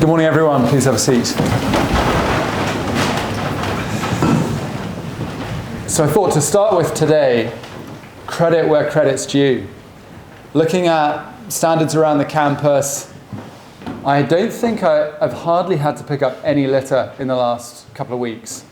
Good morning, everyone. Please have a seat. So I thought to start with today, credit where credit's due. Looking at standards around the campus, I don't think I've hardly had to pick up any litter in the last couple of weeks.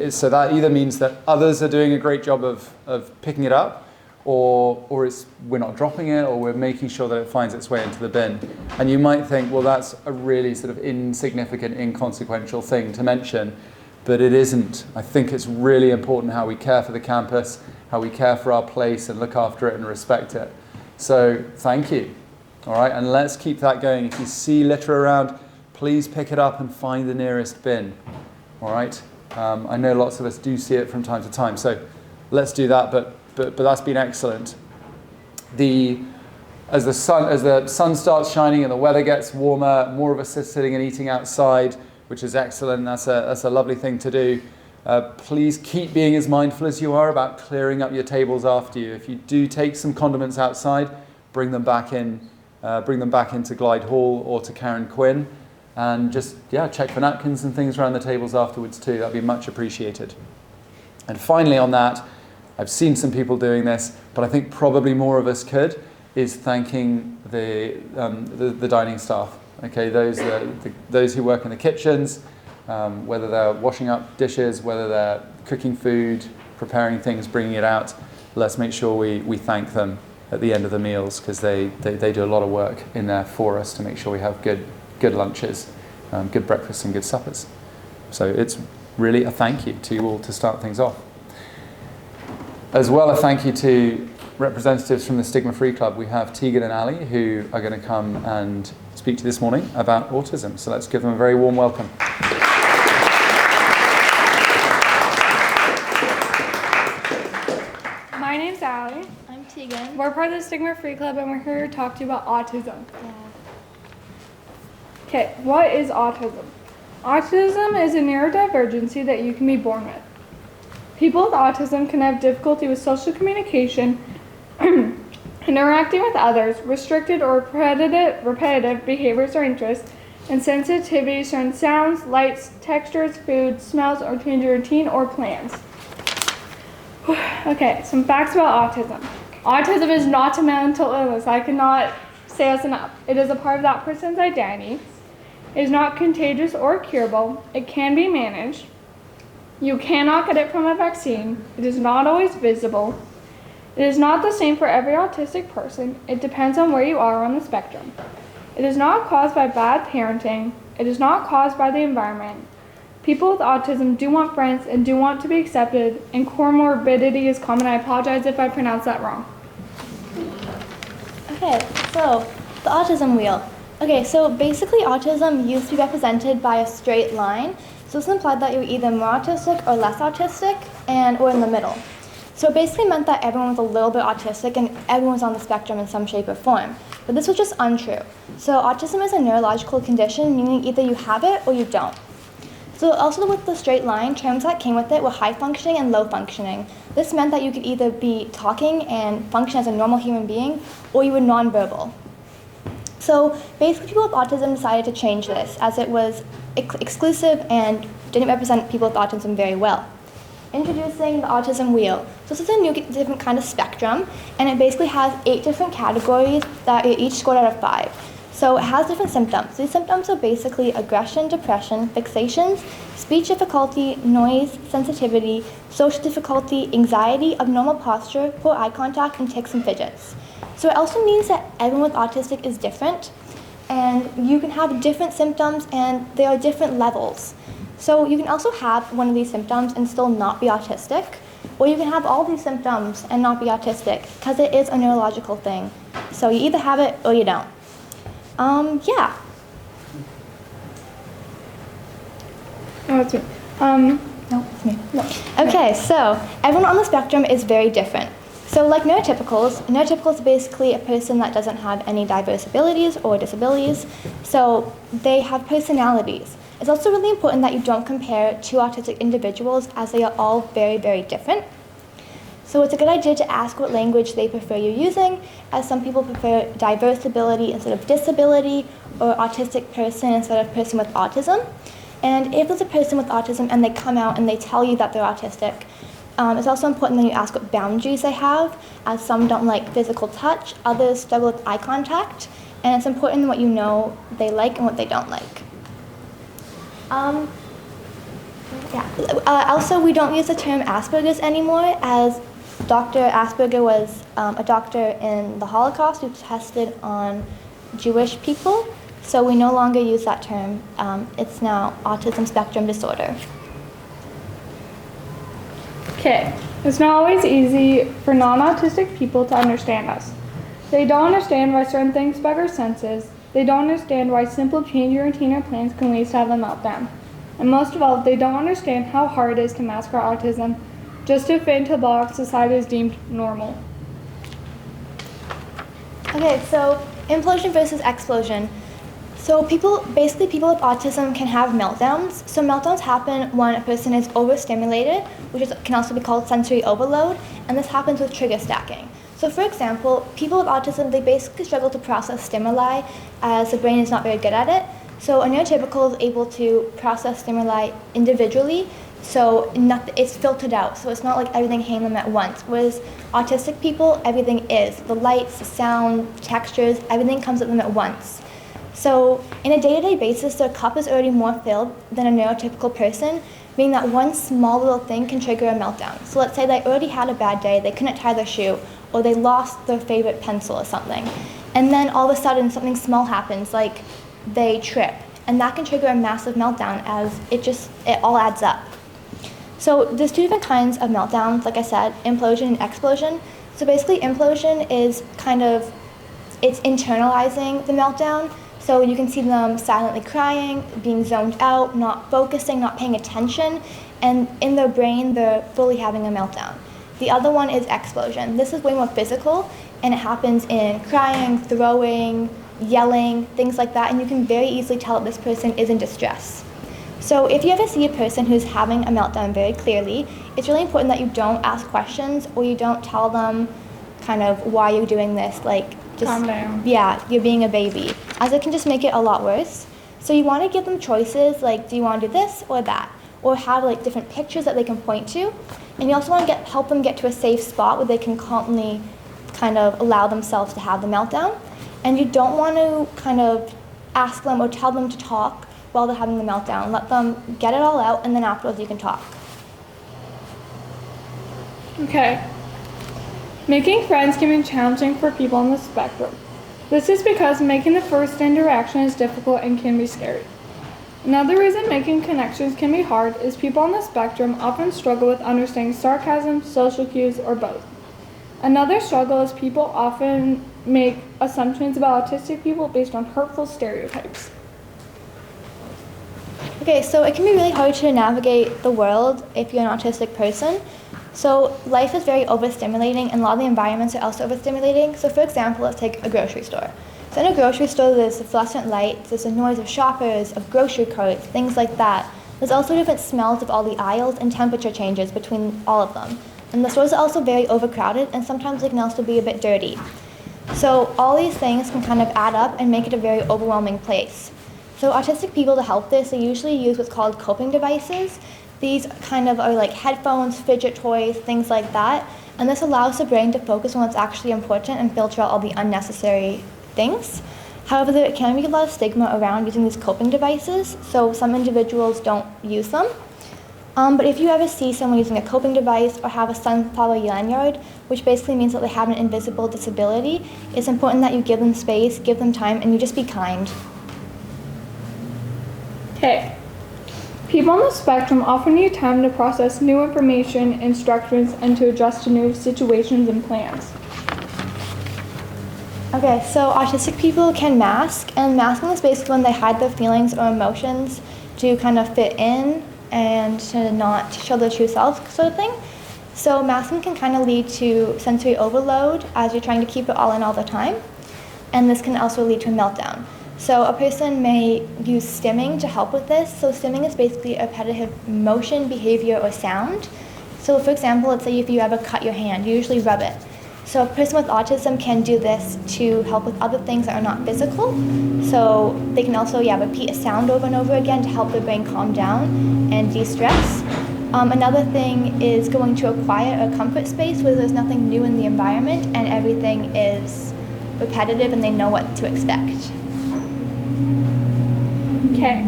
So that either means that others are doing a great job of picking it up, or we're not dropping it, or we're making sure that it finds its way into the bin. And you might think, well, that's a really sort of insignificant, inconsequential thing to mention, but it isn't. I think it's really important how we care for the campus, how we care for our place and look after it and respect it. So thank you. All right, and let's keep that going. If you see litter around, please pick it up and find the nearest bin. All right, I know lots of us do see it from time to time, so let's do that. But that's been excellent. As the sun starts shining and the weather gets warmer, more of us are sitting and eating outside, which is excellent. That's a lovely thing to do. Please keep being as mindful as you are about clearing up your tables after you. If you do take some condiments outside, bring them back in. Bring them back into Glide Hall or to Karen Quinn, and just check for napkins and things around the tables afterwards too. That'd be much appreciated. And finally on that, I've seen some people doing this, but I think probably more of us could, is thanking the dining staff. Okay, those who work in the kitchens, whether they're washing up dishes, whether they're cooking food, preparing things, bringing it out. Let's make sure we thank them at the end of the meals, because they do a lot of work in there for us to make sure we have good lunches, good breakfasts and good suppers. So it's really a thank you to you all to start things off. As well, a thank you to representatives from the Stigma Free Club. We have Tegan and Ali, who are going to come and speak to you this morning about autism. So let's give them a very warm welcome. My name's Ali. I'm Tegan. We're part of the Stigma Free Club, and we're here to talk to you about autism. Okay, what is autism? Autism is a neurodivergency that you can be born with. People with autism can have difficulty with social communication, interacting with others, restricted or repetitive behaviors or interests, and sensitivity to certain sounds, lights, textures, food, smells, or change your routine or plans. Okay, some facts about autism. Autism is not a mental illness. I cannot say this enough. It is a part of that person's identity. It is not contagious or curable. It can be managed. You cannot get it from a vaccine. It is not always visible. It is not the same for every autistic person. It depends on where you are on the spectrum. It is not caused by bad parenting. It is not caused by the environment. People with autism do want friends and do want to be accepted, and comorbidity is common. I apologize if I pronounced that wrong. Okay, so the autism wheel. Okay, so basically autism used to be represented by a straight line. So this implied that you were either more autistic or less autistic, or in the middle. So it basically meant that everyone was a little bit autistic and everyone was on the spectrum in some shape or form. But this was just untrue. So autism is a neurological condition, meaning either you have it or you don't. So also with the straight line, terms that came with it were high functioning and low functioning. This meant that you could either be talking and function as a normal human being, or you were nonverbal. So basically people with autism decided to change this, as it was exclusive and didn't represent people with autism very well. Introducing the autism wheel. So this is a new different kind of spectrum, and it basically has 8 different categories that are each scored out of 5. So it has different symptoms. These symptoms are basically aggression, depression, fixations, speech difficulty, noise, sensitivity, social difficulty, anxiety, abnormal posture, poor eye contact, and tics and fidgets. So it also means that everyone with autistic is different, and you can have different symptoms, and there are different levels. So you can also have one of these symptoms and still not be autistic, or you can have all these symptoms and not be autistic, because it is a neurological thing. So you either have it or you don't. Yeah. Oh, it's me. No, it's me. No. Okay, so everyone on the spectrum is very different. So like neurotypicals are basically a person that doesn't have any diverse abilities or disabilities. So they have personalities. It's also really important that you don't compare two autistic individuals, as they are all very, very different. So it's a good idea to ask what language they prefer you using, as some people prefer diverse ability instead of disability, or autistic person instead of person with autism. And if there's a person with autism and they come out and they tell you that they're autistic, it's also important that you ask what boundaries they have, as some don't like physical touch, others struggle with eye contact, and it's important what you know they like and what they don't like. Also, we don't use the term Asperger's anymore, as Dr. Asperger was a doctor in the Holocaust who tested on Jewish people, so we no longer use that term. It's now autism spectrum disorder. Okay, it's not always easy for non-autistic people to understand us. They don't understand why certain things bug our senses. They don't understand why simple change your routine or plans can lead to have a meltdown. And most of all, they don't understand how hard it is to mask our autism just to fit into a box society is deemed normal. Okay, so implosion versus explosion. So people with autism can have meltdowns. So meltdowns happen when a person is overstimulated, which can also be called sensory overload, and this happens with trigger stacking. So for example, people with autism, they basically struggle to process stimuli as the brain is not very good at it. So a neurotypical is able to process stimuli individually, so it's filtered out, so it's not like everything hitting them at once. Whereas autistic people, everything is. The lights, the sound, textures, everything comes at them at once. So in a day-to-day basis, their cup is already more filled than a neurotypical person, meaning that one small little thing can trigger a meltdown. So let's say they already had a bad day, they couldn't tie their shoe, or they lost their favorite pencil or something. And then all of a sudden something small happens, like they trip. And that can trigger a massive meltdown as it all adds up. So there's two different kinds of meltdowns, like I said, implosion and explosion. So basically implosion is it's internalizing the meltdown. So you can see them silently crying, being zoned out, not focusing, not paying attention, and in their brain, they're fully having a meltdown. The other one is explosion. This is way more physical, and it happens in crying, throwing, yelling, things like that, and you can very easily tell that this person is in distress. So if you ever see a person who's having a meltdown very clearly, it's really important that you don't ask questions or you don't tell them kind of why you're doing this, like just calm down. Yeah, you're being a baby, as it can just make it a lot worse. So you want to give them choices, like do you want to do this or that, or have like different pictures that they can point to, and you also want to help them get to a safe spot where they can calmly kind of allow themselves to have the meltdown. And you don't want to kind of ask them or tell them to talk while they're having the meltdown. Let them get it all out, and then afterwards you can talk. Okay. Making friends can be challenging for people on the spectrum. This is because making the first interaction is difficult and can be scary. Another reason making connections can be hard is people on the spectrum often struggle with understanding sarcasm, social cues, or both. Another struggle is people often make assumptions about autistic people based on hurtful stereotypes. Okay, so it can be really hard to navigate the world if you're an autistic person. So life is very overstimulating, and a lot of the environments are also overstimulating. So for example, let's take a grocery store. So in a grocery store, there's the fluorescent lights, there's the noise of shoppers, of grocery carts, things like that. There's also different smells of all the aisles and temperature changes between all of them. And the stores are also very overcrowded, and sometimes they can also be a bit dirty. So all these things can kind of add up and make it a very overwhelming place. So autistic people, to help this, they usually use what's called coping devices. These kind of are like headphones, fidget toys, things like that. And this allows the brain to focus on what's actually important and filter out all the unnecessary things. However, there can be a lot of stigma around using these coping devices, so some individuals don't use them. But if you ever see someone using a coping device or have a sunflower lanyard, which basically means that they have an invisible disability, it's important that you give them space, give them time, and you just be kind. Okay. People on the spectrum often need time to process new information, instructions, and to adjust to new situations and plans. Okay, so autistic people can mask, and masking is basically when they hide their feelings or emotions to kind of fit in and to not show their true self, sort of thing. So masking can kind of lead to sensory overload as you're trying to keep it all in all the time, and this can also lead to a meltdown. So a person may use stimming to help with this. So stimming is basically a repetitive motion, behavior, or sound. So for example, let's say if you ever cut your hand, you usually rub it. So a person with autism can do this to help with other things that are not physical. So they can also, repeat a sound over and over again to help their brain calm down and de-stress. Another thing is going to a quiet or comfort space where there's nothing new in the environment and everything is repetitive and they know what to expect. Okay.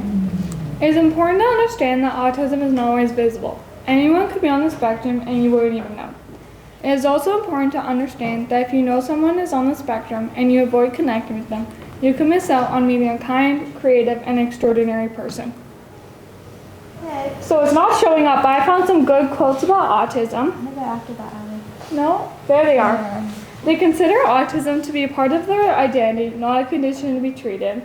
It is important to understand that autism is not always visible. Anyone could be on the spectrum and you wouldn't even know. It is also important to understand that if you know someone is on the spectrum and you avoid connecting with them, you can miss out on meeting a kind, creative, and extraordinary person. Okay. So it's not showing up, but I found some good quotes about autism. Maybe after that, Abby. No? There they are. They consider autism to be a part of their identity, not a condition to be treated.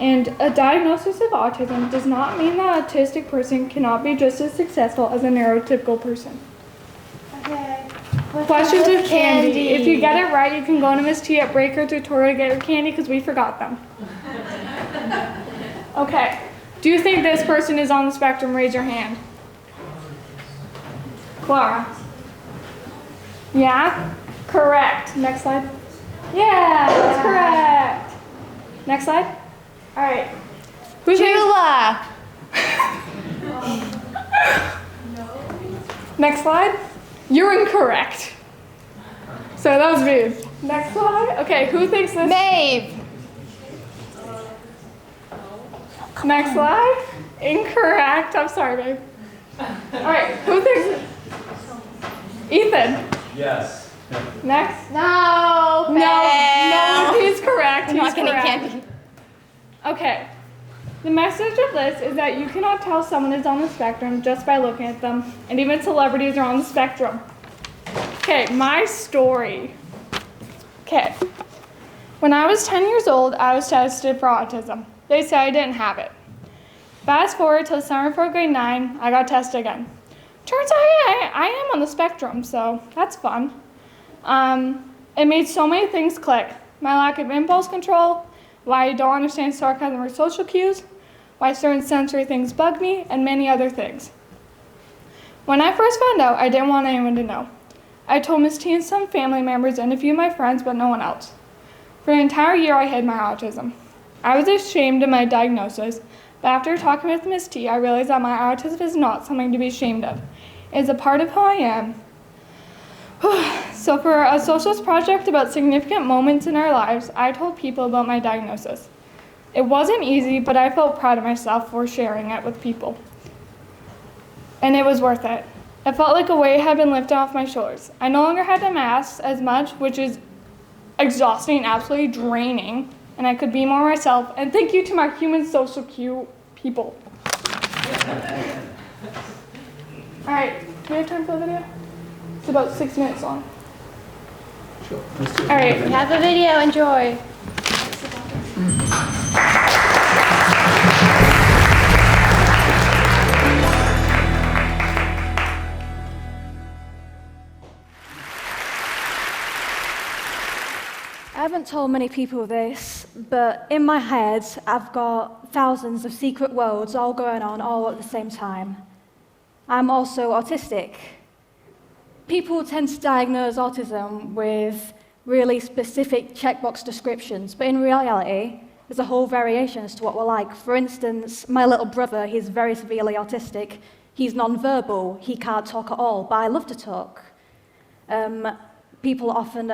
And a diagnosis of autism does not mean that an autistic person cannot be just as successful as a neurotypical person. Okay. Questions with candy. If you get it right, you can go to Miss T at Breaker Tutorial to get your candy because we forgot them. Okay. Do you think this person is on the spectrum? Raise your hand. Clara. Yeah? Correct. Next slide. Yeah, that's correct. Next slide. All right. Who's Jula. Next slide. You're incorrect. So that was me. Next slide. Okay, who thinks this? Maeve. Next slide. Incorrect. I'm sorry, babe. All right, who thinks? Ethan. Yes. Next. No. No, he's correct. I'm He's not getting correct. candy. Okay. The message of this is that you cannot tell someone is on the spectrum just by looking at them, and even celebrities are on the spectrum. Okay, my story. Okay. When I was 10 years old, I was tested for autism. They said I didn't have it. Fast forward to the summer for grade 9, I got tested again. Turns out I am on the spectrum, so that's fun. It made so many things click. My lack of impulse control, why I don't understand sarcasm or social cues, why certain sensory things bug me, and many other things. When I first found out, I didn't want anyone to know. I told Miss T and some family members and a few of my friends, but no one else. For an entire year, I hid my autism. I was ashamed of my diagnosis, but after talking with Miss T, I realized that my autism is not something to be ashamed of. It is a part of who I am. So for a socials project about significant moments in our lives, I told people about my diagnosis. It wasn't easy, but I felt proud of myself for sharing it with people. And it was worth it. It felt like a weight had been lifted off my shoulders. I no longer had to mask as much, which is exhausting and absolutely draining, and I could be more myself. And thank you to my human social cue people. All right, do we have time for the video? It's about 6 minutes long. Sure. All right. We have a video. Enjoy. I haven't told many people this, but in my head, I've got thousands of secret worlds all going on all at the same time. I'm also autistic. People tend to diagnose autism with really specific checkbox descriptions, but in reality, there's a whole variation as to what we're like. For instance, my little brother, he's very severely autistic. He's nonverbal, he can't talk at all, but I love to talk. People often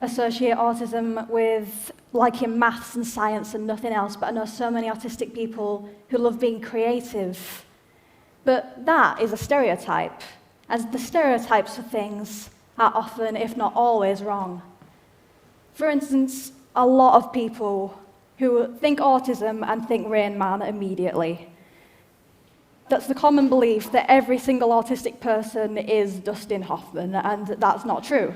associate autism with liking maths and science and nothing else, but I know so many autistic people who love being creative. But that is a stereotype, as the stereotypes of things are often, if not always, wrong. For instance, a lot of people who think autism and think Rain Man immediately. That's the common belief that every single autistic person is Dustin Hoffman, and that's not true.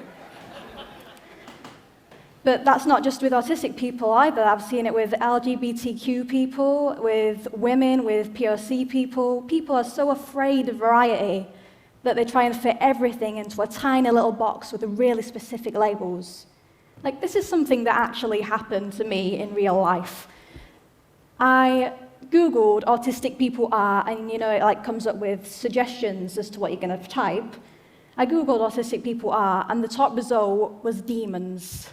But that's not just with autistic people either. I've seen it with LGBTQ people, with women, with POC people. People are so afraid of variety that they try and fit everything into a tiny little box with really specific labels. Like, this is something that actually happened to me in real life. I Googled autistic people are, and it comes up with suggestions as to what you're going to type. I googled autistic people are, and the top result was demons.